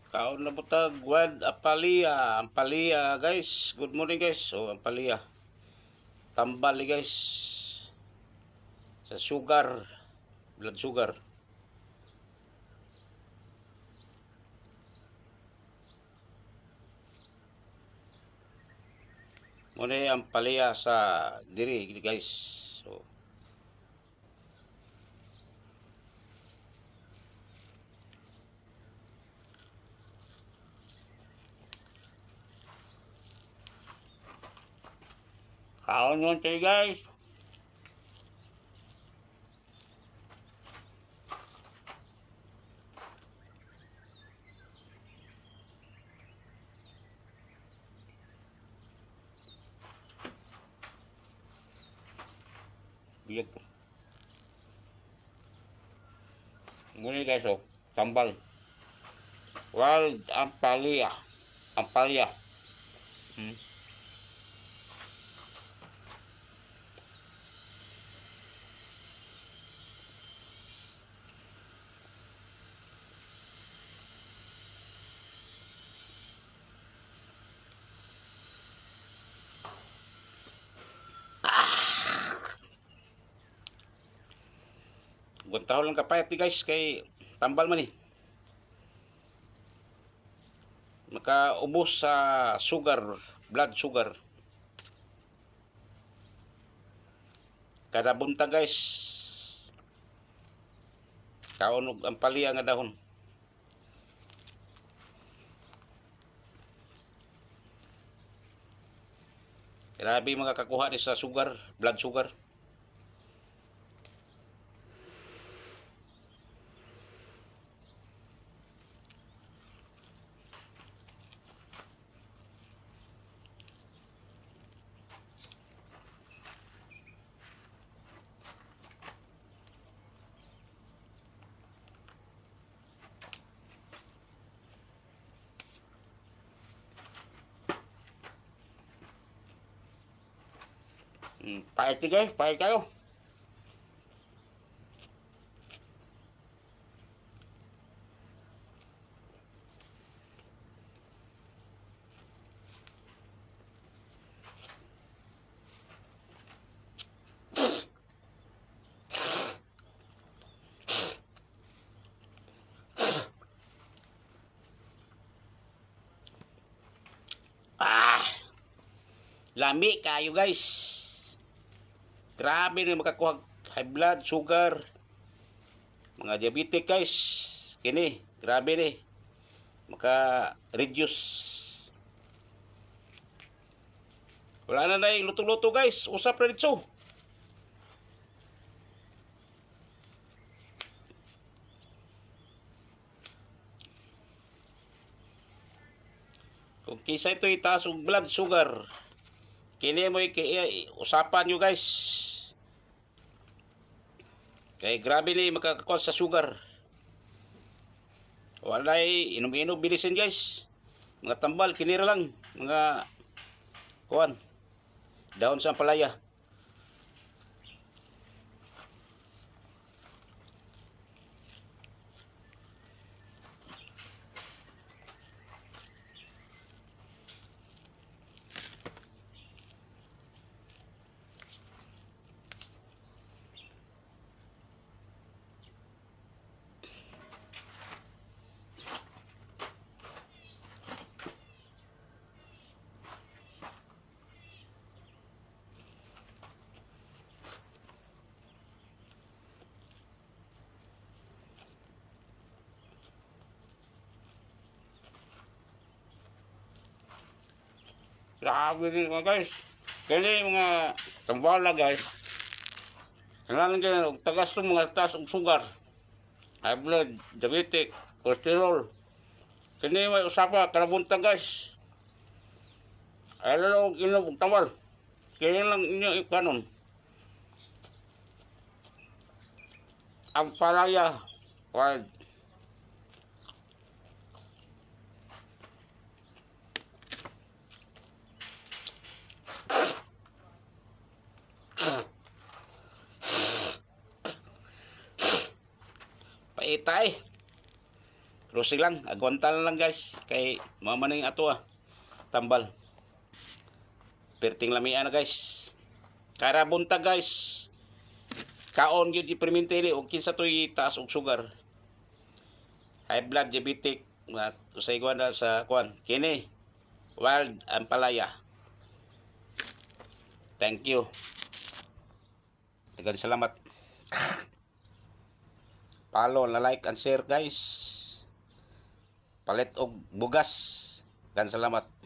Kaon na butag Guad Ampalia. Ampalia guys. Good morning guys. Oh, Ampalia. Tambal guys. Sa sugar. Blood sugar. Muna Ampalia sa diri guys. So, kaon yun tayo guys. Biyag po. Muna guys oh. Tambal. Wild Ampalia. Ampalia. Guntaw lang kapayat ni guys kay tambal man eh. Makaubos sa sugar, blood sugar. Kada bunta guys. Kaon og Ampalia nga dahon. Grabe mga kakuha ni sa sugar, blood sugar. Pahit guys, pahit kayo. Lami kayo guys. Grabe na makakuha high blood, sugar. Mga diabetic guys. Kini, grabe ni. Maka-reduce. Wala na na yung luto-luto guys. Usap na dito. Kung kisa ito itaas og blood sugar. Kini mo usapan nyo guys. Kaya grabe ni makakakuha sa sugar. Walay inom-inom bilisin guys. Mga tambal kinira lang, mga kuan. Dahon sa ampalaya. Grabe din mga guys. Kaya mga tambala guys. Kailangan dyan, tagas ng mga taas ng sugar. High blood, diabetic, cholesterol. Kaya may usapa, karabunta guys. Ay lang inom og tambal. Kaya lang inyo ikanon. Ampalaya. Wild. Paitay. Pero Lusi lang, agwanta lang guys. Kay mamaning ato tambal. Perting lamian na guys. Kara bunta guys. Kaon gyud ipermentili og kinsa toy taas og sugar. High blood, diabetic, at usay na sa kuan. Kini wild ampalaya. Thank you. Daghang salamat. Follow, like and share guys. Palit og bugas. Daghang salamat.